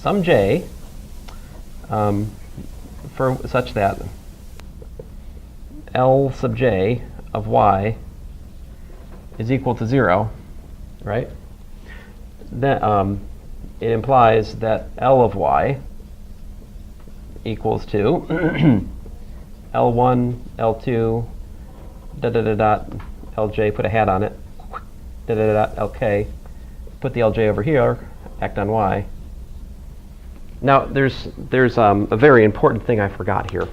some j for such that L sub j of y is equal to 0, right? Then it implies that L of y equals to L1, L2, dot, Lj, put a hat on it, dot, Lk, put the Lj over here, act on y. Now, there's a very important thing I forgot here.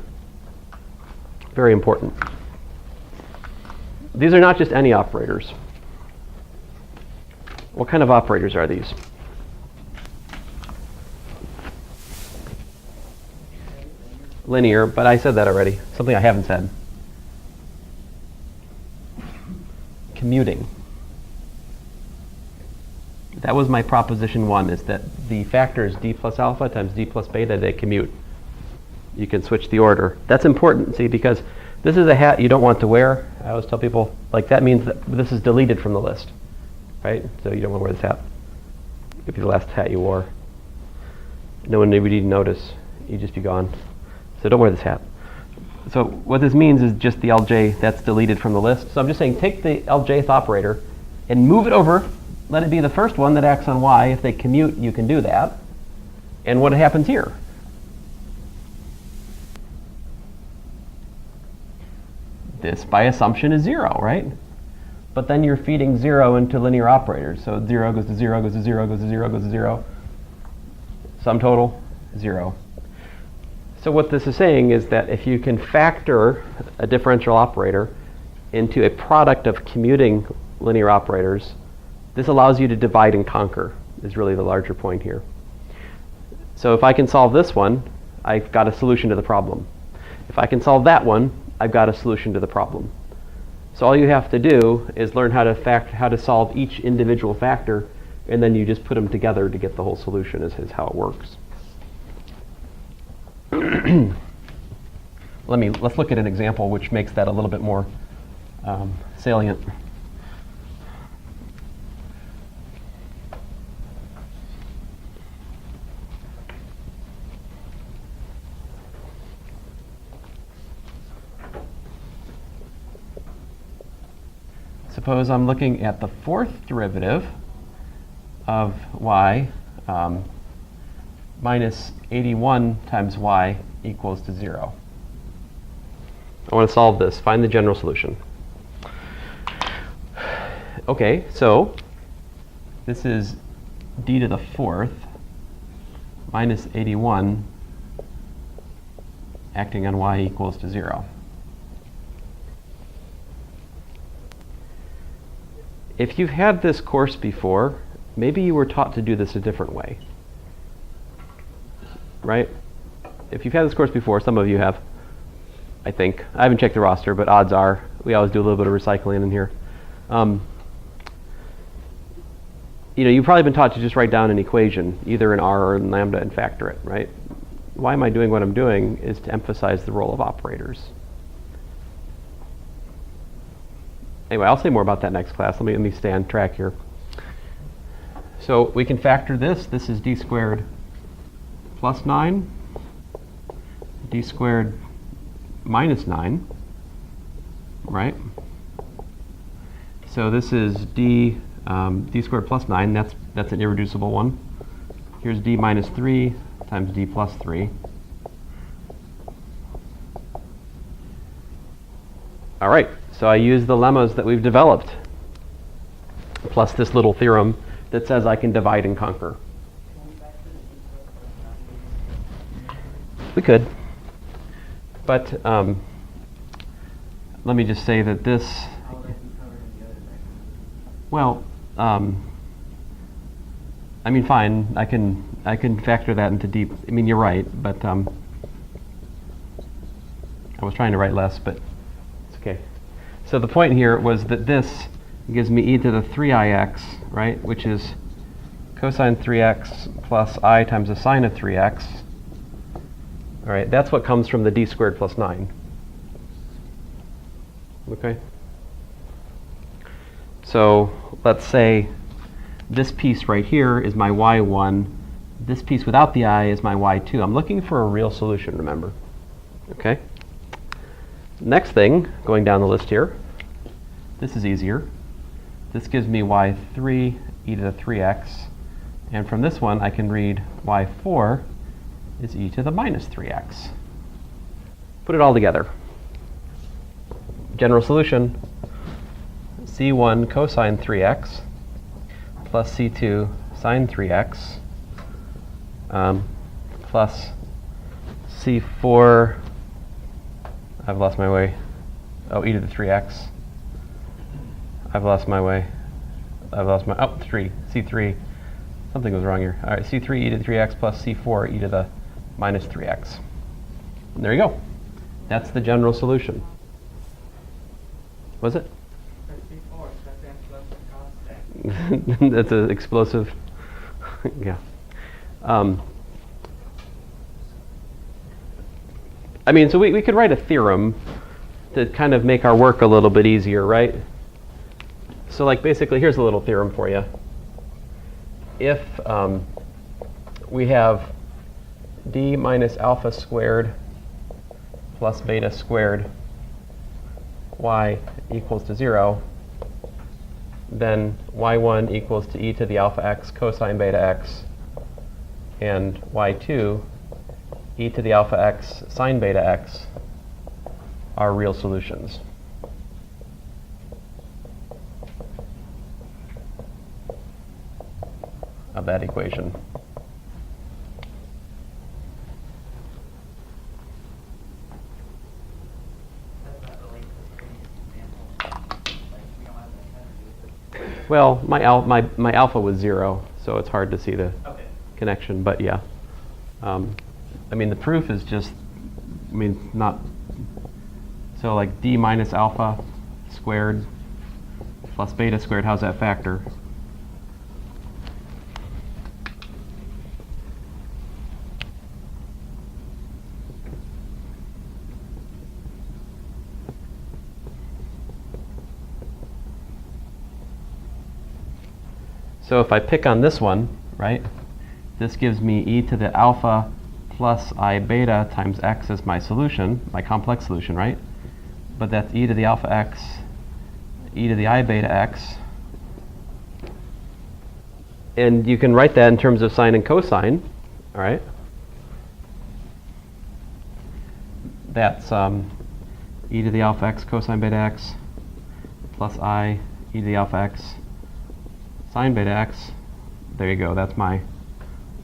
Very important. These are not just any operators. What kind of operators are these? Linear, but I said that already. Something I haven't said. Commuting. That was my proposition 1, is that the factors d plus alpha times d plus beta, they commute. You can switch the order. That's important, see, because this is a hat you don't want to wear. I always tell people, like, that means that this is deleted from the list, right? So you don't want to wear this hat. It could be the last hat you wore. No one would even notice. You'd just be gone. So don't wear this hat. So what this means is just the Lj that's deleted from the list. So I'm just saying, take the Ljth operator and move it over. Let it be the first one that acts on y. If they commute, you can do that. And what happens here? This, by assumption, is 0, right? But then you're feeding 0 into linear operators. So 0 goes to 0, goes to 0, goes to 0, goes to 0. Sum total, 0. So what this is saying is that if you can factor a differential operator into a product of commuting linear operators, this allows you to divide and conquer, is really the larger point here. So if I can solve this one, I've got a solution to the problem. If I can solve that one, I've got a solution to the problem. So all you have to do is learn how to solve each individual factor, and then you just put them together to get the whole solution, is how it works. Let's look at an example which makes that a little bit more salient. Suppose I'm looking at the fourth derivative of y minus 81 times y equals to 0. I want to solve this. Find the general solution. Okay, so this is d to the fourth minus 81 acting on y equals to 0. If you've had this course before, maybe you were taught to do this a different way, right? If you've had this course before, some of you have, I think. I haven't checked the roster, but odds are we always do a little bit of recycling in here. You've probably been taught to just write down an equation, either in R or in lambda, and factor it, right? Why am I doing what I'm doing is to emphasize the role of operators. Anyway, I'll say more about that next class. Let me stay on track here. So we can factor this. This is d squared plus 9, d squared minus 9, right? So this is d squared plus 9. That's an irreducible one. Here's d minus 3 times d plus 3. All right. So I use the lemmas that we've developed, plus this little theorem that says I can divide and conquer. We could. But let me just say that this, well, I mean, fine, I can factor that into deep. I mean, you're right, but I was trying to write less, but it's okay. So the point here was that this gives me e to the 3ix, right, which is cosine 3x plus I times the sine of 3x. All right, that's what comes from the d squared plus 9. Okay? So let's say this piece right here is my y1, This piece without the I is my y2. I'm looking for a real solution, remember. Okay? Next thing, going down the list here, this is easier. This gives me y3 e to the 3x. And from this one, I can read y4 is e to the minus 3x. Put it all together. General solution, c1 cosine 3x plus c2 sine 3x plus c4, I've lost my way, e to the 3x. I've lost my way. I've lost my, c3. Something was wrong here. All right, c3 e to the 3x plus c4 e to the minus 3x. And there you go. That's the general solution. Was it? That's an explosive. Yeah. I mean, so we could write a theorem to kind of make our work a little bit easier, right? So like basically, here's a little theorem for you. If we have d minus alpha squared plus beta squared y equals to 0, then y1 equals to e to the alpha x cosine beta x, and y2 e to the alpha x sine beta x are real solutions. Of that equation. Well, my alpha was 0, so it's hard to see the connection, but yeah. I mean, the proof is just, not, so like d minus alpha squared plus beta squared, how's that factor? So if I pick on this one, right, this gives me e to the alpha plus I beta times x as my solution, my complex solution, right? But that's e to the alpha x, e to the I beta x. And you can write that in terms of sine and cosine, all right? That's e to the alpha x cosine beta x plus I e to the alpha x sine beta x. There you go. That's my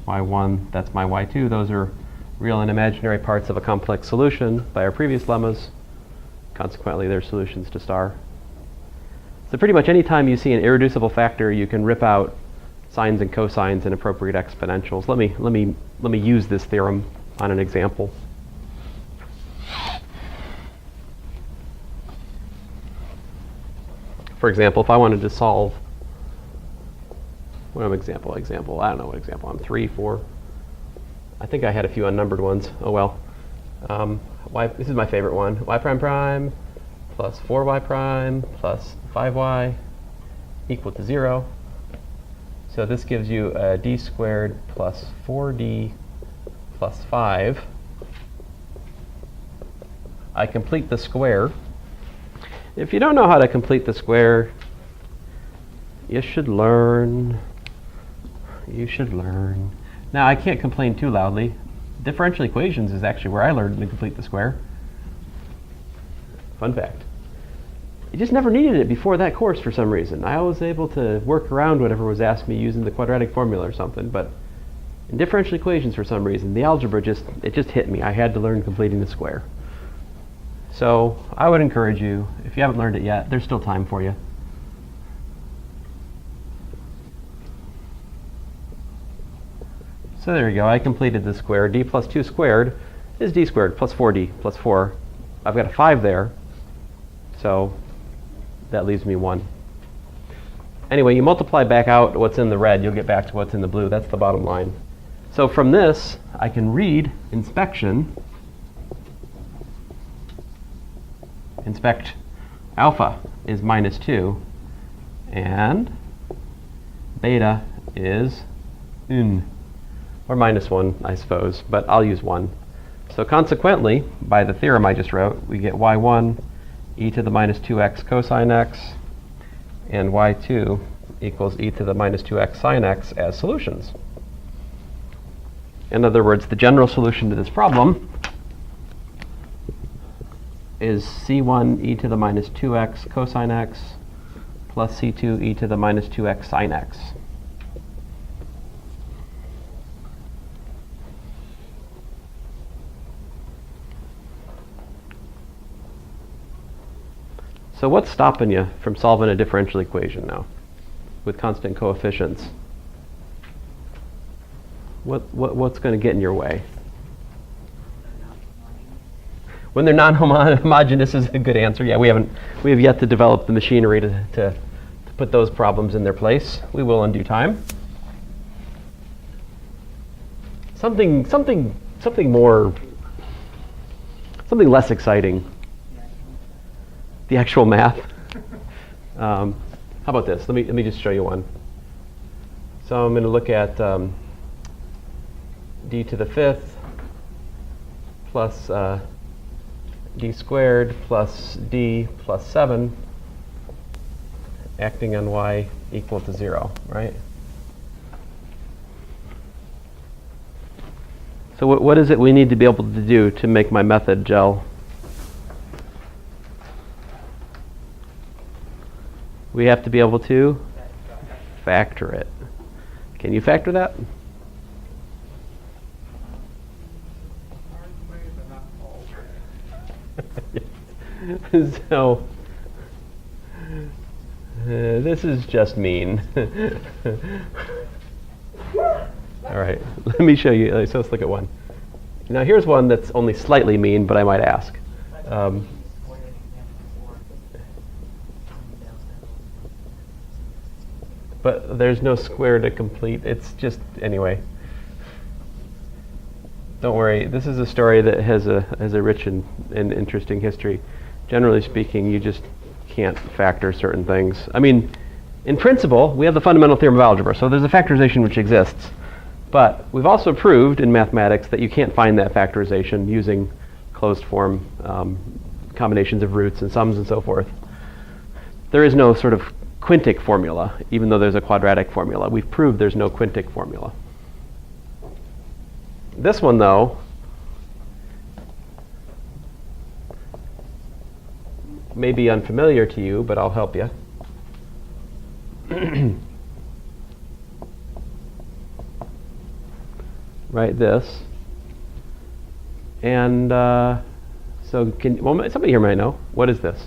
y1. That's my y2. Those are real and imaginary parts of a complex solution by our previous lemmas. Consequently, they're solutions to star. So pretty much any time you see an irreducible factor, you can rip out sines and cosines and appropriate exponentials. Let me use this theorem on an example. For example, if I wanted to solve, what example? I don't know what example. I'm 3, 4. I think I had a few unnumbered ones. Oh well. This is my favorite one. Y prime prime plus 4y prime plus 5y equal to 0. So this gives you d squared plus 4d plus 5. I complete the square. If you don't know how to complete the square, you should learn. You should learn. Now, I can't complain too loudly. Differential equations is actually where I learned to complete the square. Fun fact. You just never needed it before that course for some reason. I was able to work around whatever was asked me using the quadratic formula or something, but in differential equations for some reason, the algebra just hit me. I had to learn completing the square. So I would encourage you, if you haven't learned it yet, there's still time for you. So there you go, I completed the square. D plus 2 squared is d squared plus 4d plus 4. I've got a 5 there, so that leaves me 1. Anyway, you multiply back out what's in the red, you'll get back to what's in the blue. That's the bottom line. So from this, I can read inspection. Inspect alpha is minus 2, and beta is 1. or minus 1, I suppose, but I'll use 1. So consequently, by the theorem I just wrote, we get y1 e to the minus 2x cosine x, and y2 equals e to the minus 2x sine x as solutions. In other words, the general solution to this problem is c1 e to the minus 2x cosine x plus c2 e to the minus 2x sine x. So what's stopping you from solving a differential equation now with constant coefficients? What's going to get in your way? When they're non-homogeneous is a good answer. Yeah, we have yet to develop the machinery to put those problems in their place. We will in due time. Something less exciting. The actual math. How about this? Let me just show you one. So I'm going to look at d to the 5th plus d squared plus d plus 7 acting on y equal to 0, right? So what is it we need to be able to do to make my method gel? We have to be able to factor it. Can you factor that? So, this is just mean. All right, let me show you. So let's look at one. Now here's one that's only slightly mean, but I might ask. But there's no square to complete. It's just, anyway. Don't worry. This is a story that has a rich and interesting history. Generally speaking, you just can't factor certain things. I mean, in principle, we have the fundamental theorem of algebra, so there's a factorization which exists. But we've also proved in mathematics that you can't find that factorization using closed form combinations of roots and sums and so forth. There is no sort of quintic formula, even though there's a quadratic formula. We've proved there's no quintic formula. This one, though, may be unfamiliar to you, but I'll help you. Write this. And so somebody here might know. What is this?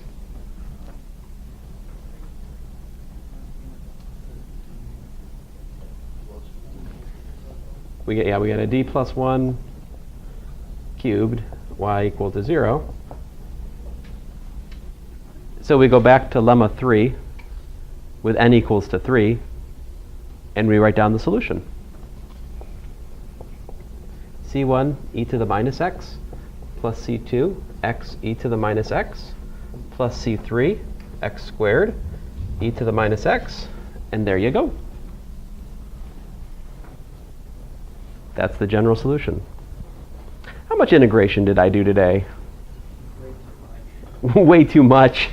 We get a d plus 1 cubed, y equal to 0. So we go back to lemma 3 with n equals to 3, and we write down the solution. c1 e to the minus x plus c2 x e to the minus x plus c3 x squared e to the minus x, and there you go. That's the general solution. How much integration did I do today? Way too much.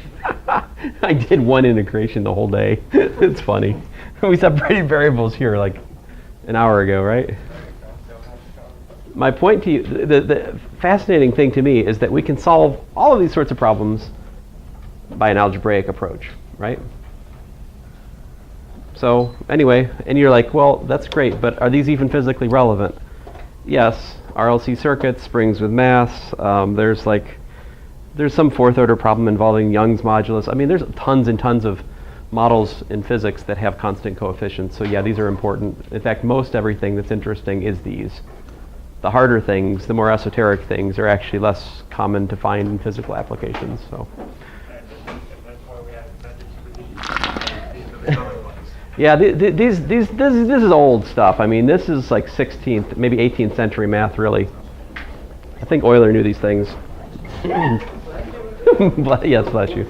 I did one integration the whole day. It's funny. We separated variables here like an hour ago, right? My point to you, the fascinating thing to me is that we can solve all of these sorts of problems by an algebraic approach, right? So anyway, and you're like, well, that's great, but are these even physically relevant? Yes, RLC circuits, springs with mass. There's some fourth order problem involving Young's modulus. I mean, there's tons and tons of models in physics that have constant coefficients. So yeah, these are important. In fact, most everything that's interesting is these. The harder things, the more esoteric things, are actually less common to find in physical applications. So. Yeah, this is old stuff. I mean, this is like 16th, maybe 18th century math, really. I think Euler knew these things. Yes, bless you.